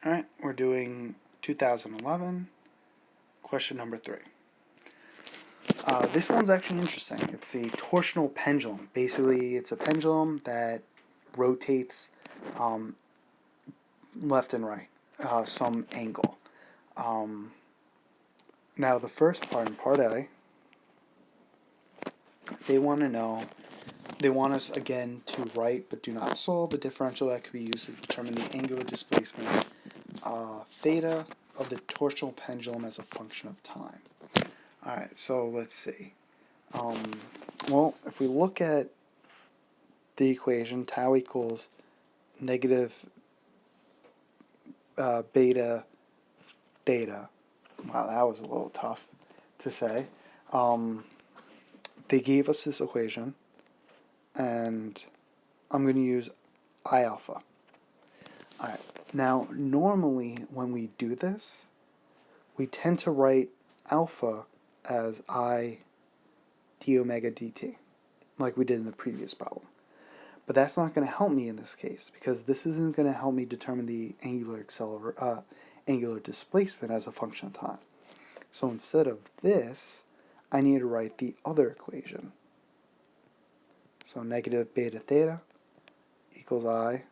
All right, we're doing 2011, question number 3. This one's actually interesting. It's a torsional pendulum. Basically, it's a pendulum that rotates um, left and right, some angle. Um, Now, the first part, in part A, they want to know, they want us again to write but do not solve the differential that could be used to determine the angular displacement theta of the torsional pendulum as a function of time. Alright, so let's see. Well, if we look at the equation, tau equals negative beta theta. Wow, that was a little tough to say. They gave us this equation, and I'm going to use I alpha. Alright, now normally when we do this, we tend to write alpha as I d omega dt, like we did in the previous problem. But that's not going to help me in this case, because this isn't going to help me determine the angular displacement as a function of time. So instead of this, I need to write the other equation. So negative beta theta equals I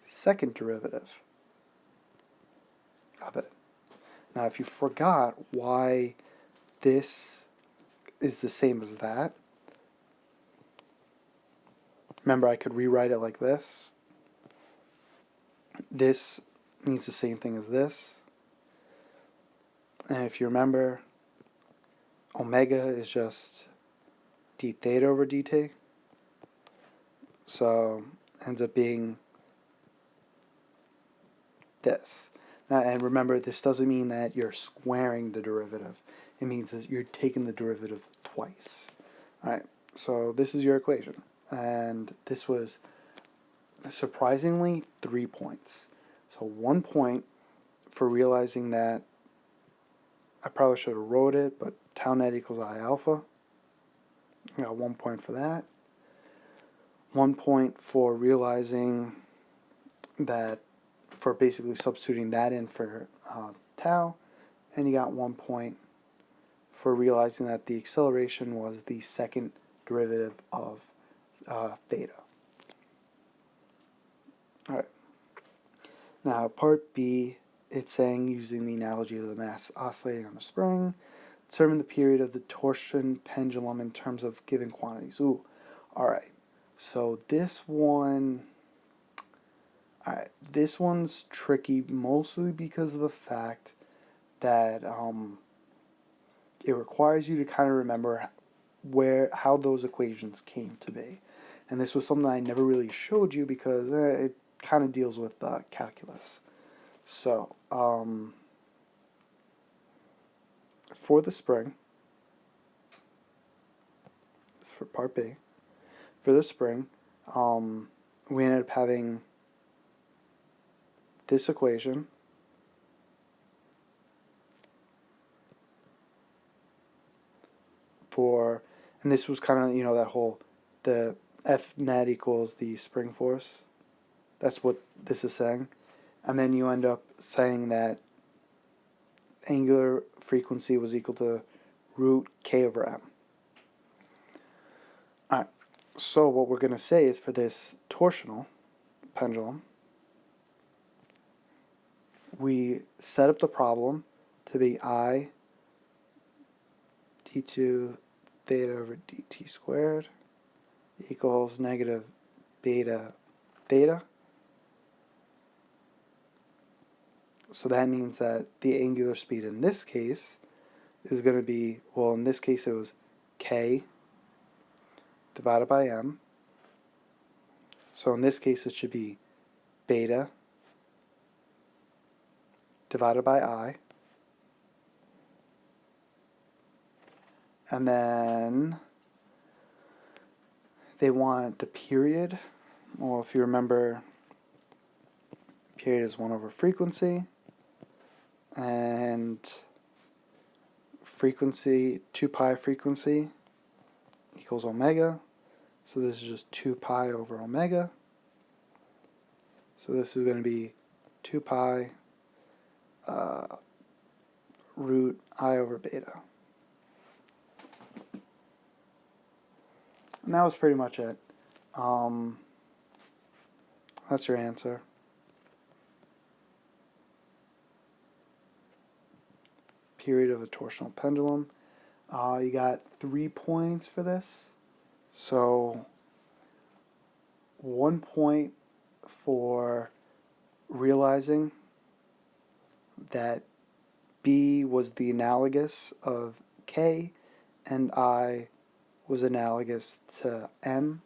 second derivative of it. Now, if you forgot why this is the same as that, remember I could rewrite it like this. This means the same thing as this. And if you remember, omega is just d theta over dt. So ends up being this. Now, and remember, this doesn't mean that you're squaring the derivative. It means that you're taking the derivative twice. Alright, so this is your equation. And this was surprisingly 3 points. So 1 point for realizing that I probably should have wrote it, but tau net equals I alpha. I got 1 point for that. 1 point for realizing that, for basically substituting that in for tau. And you got 1 point for realizing that the acceleration was the second derivative of theta. Alright. Now, part B, it's saying, using the analogy of the mass oscillating on a spring, determine the period of the torsion pendulum in terms of given quantities. Ooh, alright. So this one, this one's tricky mostly because of the fact that it requires you to kind of remember how those equations came to be. And this was something I never really showed you because it kind of deals with calculus. So, for the spring, this is for part B, for the spring, we ended up having this equation for, and this was kind of, that whole, the F net equals the spring force. That's what this is saying. And then you end up saying that angular frequency was equal to root k over m. Alright, so what we're going to say is for this torsional pendulum, we set up the problem to be I d2 theta over dt squared equals negative beta theta. So that means that the angular speed in this case is going to be, well, in this case it was k divided by m. So in this case it should be beta divided by I. And then they want the period. Well, if you remember, period is 1 over frequency. And frequency, 2 pi frequency equals omega. So this is just 2 pi over omega. So this is going to be 2 pi root I over beta. And that was pretty much it. That's your answer. Period of a torsional pendulum. You got 3 points for this. So 1 point for realizing that B was the analogous of K and I was analogous to M.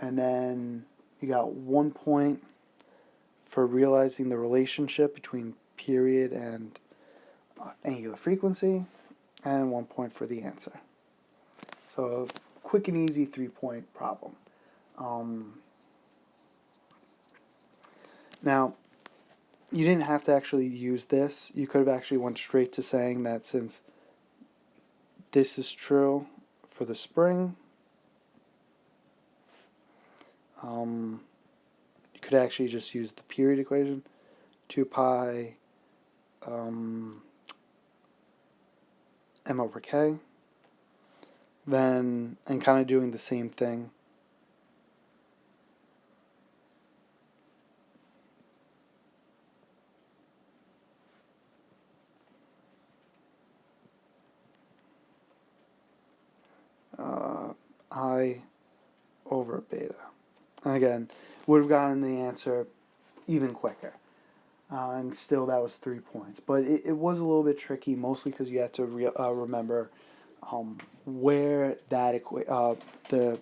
And then you got 1 point for realizing the relationship between period and angular frequency, and 1 point for the answer. So a quick and easy 3-point problem. Now, you didn't have to actually use this. You could have actually went straight to saying that since this is true for the spring, you could actually just use the period equation, 2 pi m over k, then, and kind of doing the same thing. I over beta. And again, would have gotten the answer even quicker. And still that was 3 points. But it was a little bit tricky, mostly because you had to remember where that the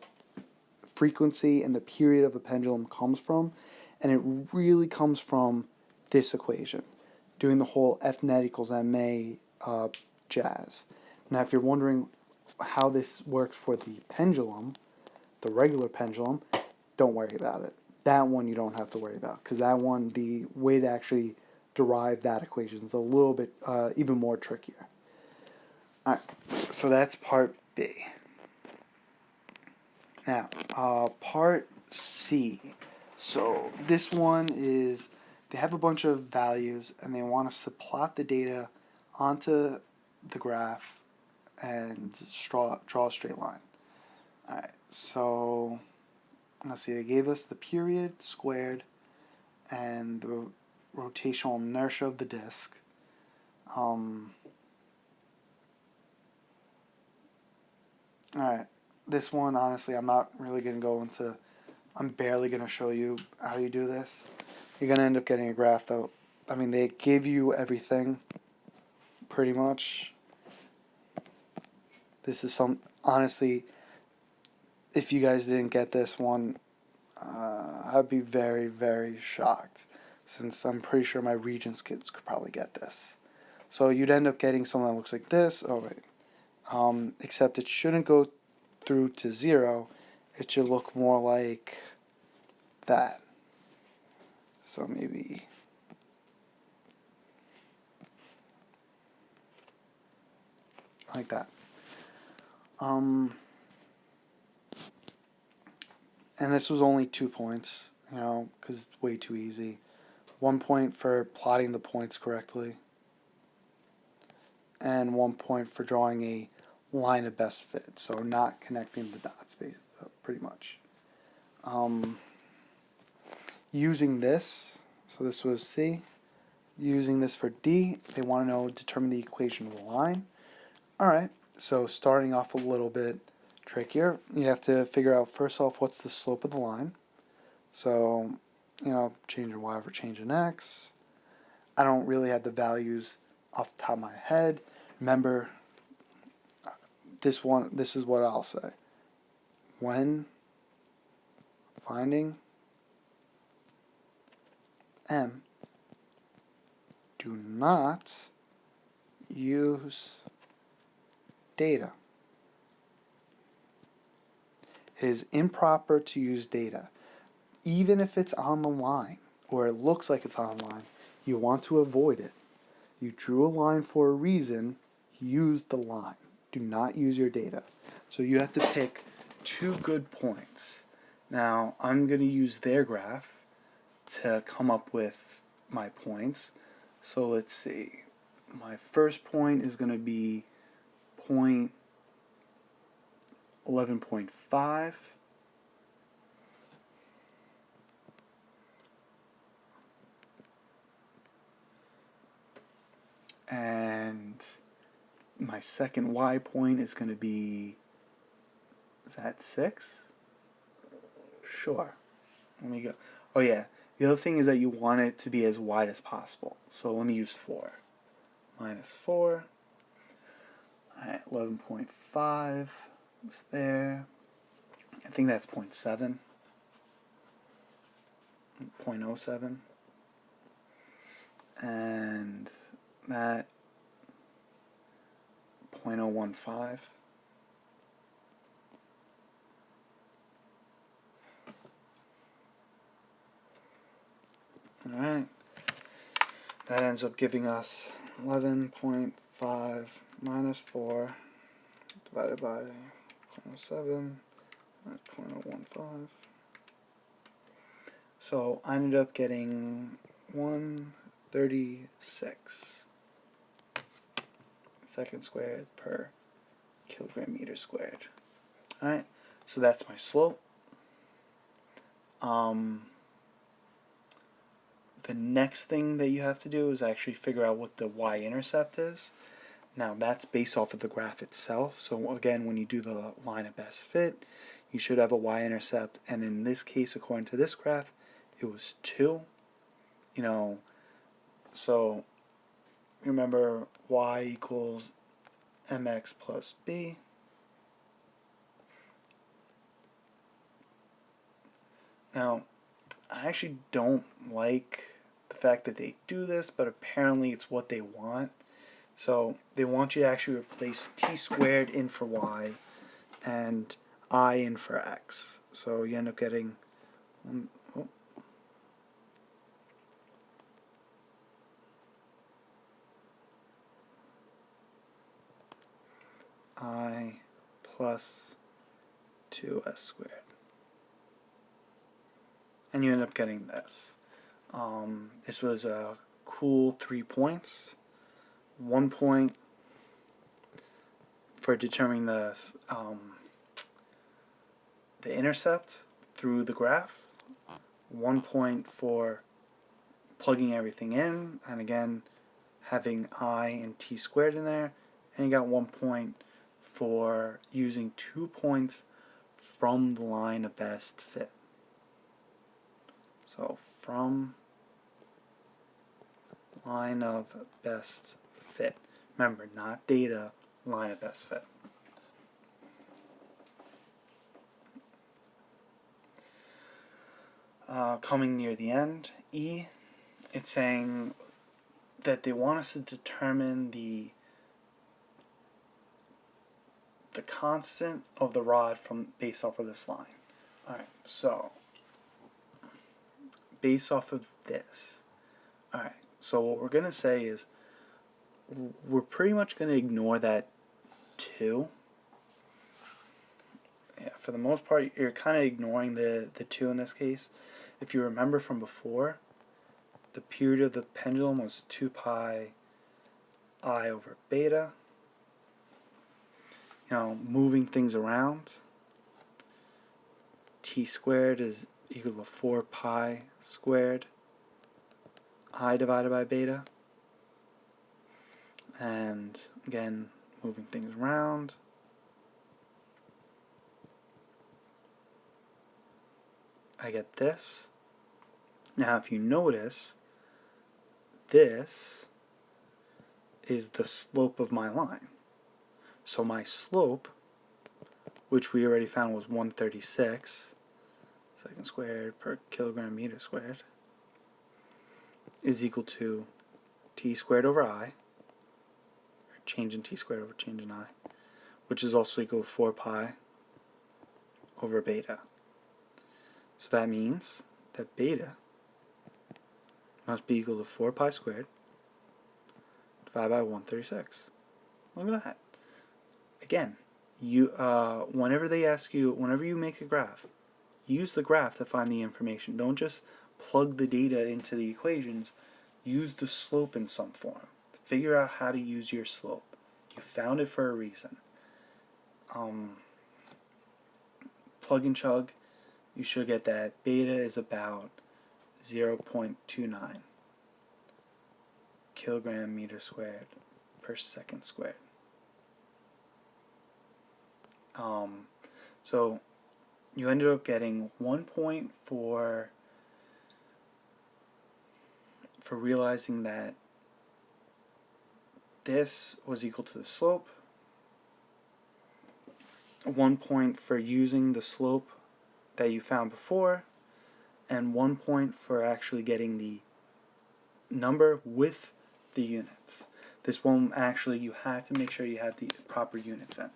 frequency and the period of a pendulum comes from. And it really comes from this equation, doing the whole F net equals MA jazz. Now, if you're wondering how this works for the pendulum, the regular pendulum, don't worry about it. That one you don't have to worry about, because that one, the way to actually derive that equation is a little bit even more trickier. All right, so that's part B. Now, part C. So this one is, they have a bunch of values and they want us to plot the data onto the graph and draw a straight line. All right, so let's see, they gave us the period squared and the rotational inertia of the disk. Alright, this one, honestly, I'm not really going to go into, I'm barely going to show you how you do this. You're going to end up getting a graph that, I mean, they give you everything, pretty much. This is honestly, if you guys didn't get this one, I'd be very, very shocked, since I'm pretty sure my Regents kids could probably get this. So you'd end up getting something that looks like this. Oh, wait. Except it shouldn't go through to 0. It should look more like that. So maybe like that. And this was only 2 points, because it's way too easy. 1 point for plotting the points correctly, and 1 point for drawing a line of best fit, so not connecting the dots, pretty much. Using this, so this was C. Using this for D, they want to know, determine the equation of the line. Alright, so starting off a little bit trickier, you have to figure out first off what's the slope of the line. So, change in y over change in x. I don't really have the values off the top of my head. Remember, this is what I'll say. When finding M, do not use data. It is improper to use data. Even if it's on the line, or it looks like it's on the line, you want to avoid it. You drew a line for a reason, use the line. Do not use your data. So you have to pick 2 good points. Now, I'm going to use their graph, to come up with my points. So let's see. My first point is going to be point 11.5. And my second y point is going to be, is that 6? Sure. Let me go. Oh yeah, the other thing is that you want it to be as wide as possible. So let me use 4. Minus 4. Alright, 11.5 was there. I think that's 0.7. 0.07. And that 0.015. Alright, that ends up giving us 11.5 minus 4 divided by 0.07, that's 0.015. So I ended up getting 136 seconds squared per kilogram meter squared. Alright, so that's my slope. The next thing that you have to do is actually figure out what the y-intercept is. Now that's based off of the graph itself. So again, when you do the line of best fit, you should have a y-intercept, and in this case, according to this graph, it was 2. You know, so remember y equals mx plus b. Now, I actually don't like the fact that they do this, but apparently it's what they want. So they want you to actually replace t squared in for y and I in for x. So you end up getting I plus 2s squared. And you end up getting this. This was a cool 3 points. 1 point for determining the intercept through the graph. 1 point for plugging everything in, and again having I and t squared in there. And you got 1 point for using 2 points from the line of best fit. So from line of best fit. Remember, not data, line of best fit. Coming near the end, E, it's saying that they want us to determine the constant of the rod from based off of this line. Alright, so based off of this. Alright, so what we're going to say is we're pretty much going to ignore that 2. Yeah, for the most part, you're kind of ignoring the 2 in this case. If you remember from before, the period of the pendulum was 2 pi I over beta. You know, moving things around. T squared is equal to 4 pi squared I divided by beta. And again, moving things around. I get this. Now if you notice, this is the slope of my line. So my slope, which we already found was 136 seconds squared per kilogram meter squared, is equal to t squared over I, or change in t squared over change in I, which is also equal to 4 pi over beta. So that means that beta must be equal to 4 pi squared divided by 136. Look at that. Again, you whenever they ask you, whenever you make a graph, use the graph to find the information. Don't just plug the data into the equations, use the slope in some form. Figure out how to use your slope. You found it for a reason. Plug and chug, you should get that beta is about 0.29 kilogram meter squared per second squared. So you ended up getting 1 point for realizing that this was equal to the slope, 1 point for using the slope that you found before, and 1 point for actually getting the number with the units. This one actually you had to make sure you had the proper units in. I'm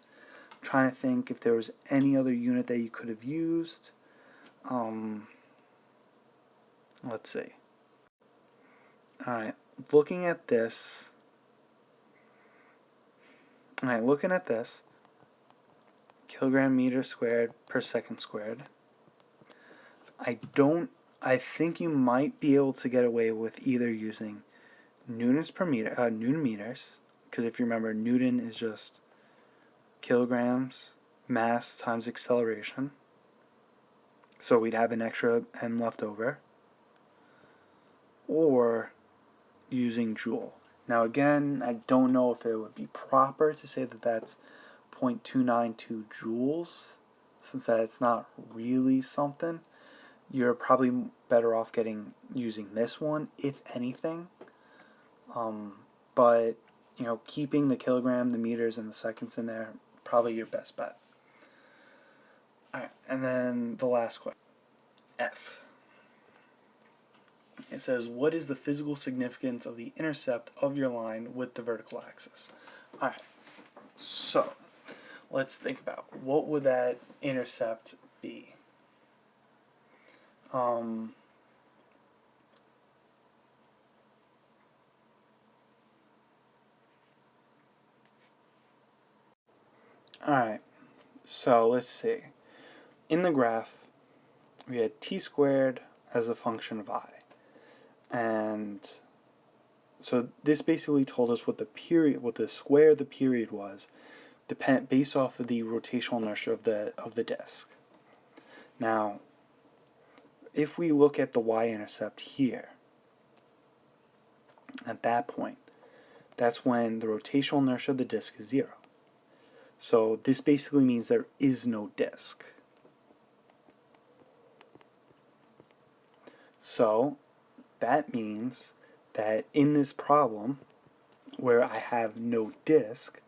trying to think if there was any other unit that you could have used. Let's see. Alright, looking at this. Alright, looking at this. Kilogram meter squared per second squared. I think you might be able to get away with either using newtons per meter, Newton meters, because if you remember, Newton is just kilograms mass times acceleration. So we'd have an extra m left over. Or using joule. Now again, I don't know if it would be proper to say that that's 0.292 joules, since that it's not really something. You're probably better off using this one, if anything. But keeping the kilogram, the meters, and the seconds in there, probably your best bet. Alright, and then the last question. F. It says, what is the physical significance of the intercept of your line with the vertical axis? Alright, so let's think about what would that intercept be? Alright, so let's see. In the graph, we had t squared as a function of I. And so this basically told us what the square of the period was, based off of the rotational inertia of the disk. Now, if we look at the y-intercept here, at that point, that's when the rotational inertia of the disk is 0. So this basically means there is no disk. So that means that in this problem, where I have no disk,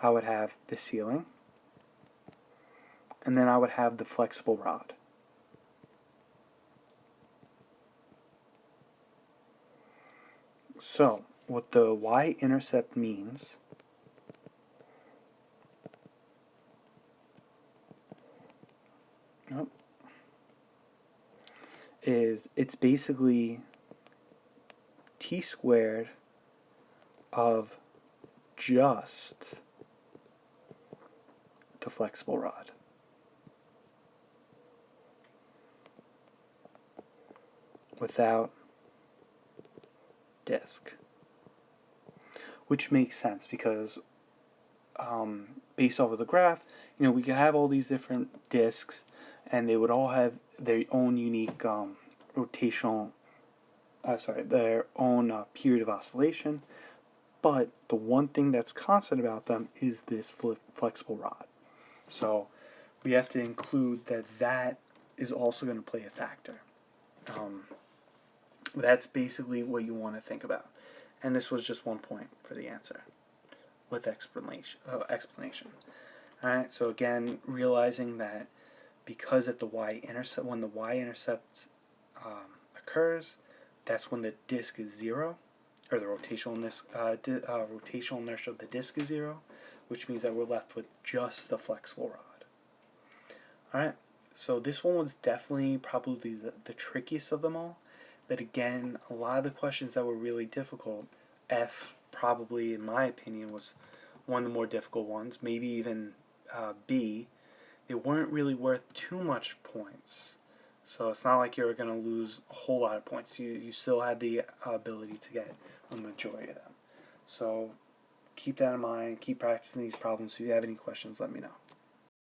I would have the ceiling, and then I would have the flexible rod. So what the y-intercept means is it's basically t squared of just the flexible rod. Without disk. Which makes sense because based off of the graph, we could have all these different disks and they would all have their own unique their own period of oscillation, but the one thing that's constant about them is this flexible rod. So we have to include that is also going to play a factor. That's basically what you want to think about. And this was just 1 point for the answer with explanation. Alright, so again, realizing that because at the y-intercept, when the y-intercept occurs, that's when the disk is 0, or the rotational inertia of the disk is 0, which means that we're left with just the flexible rod. Alright, so this one was definitely probably the trickiest of them all. But again, a lot of the questions that were really difficult, F probably, in my opinion, was one of the more difficult ones. Maybe even B. They weren't really worth too much points. So it's not like you're going to lose a whole lot of points. You still had the ability to get a majority of them. So keep that in mind. Keep practicing these problems. If you have any questions, let me know.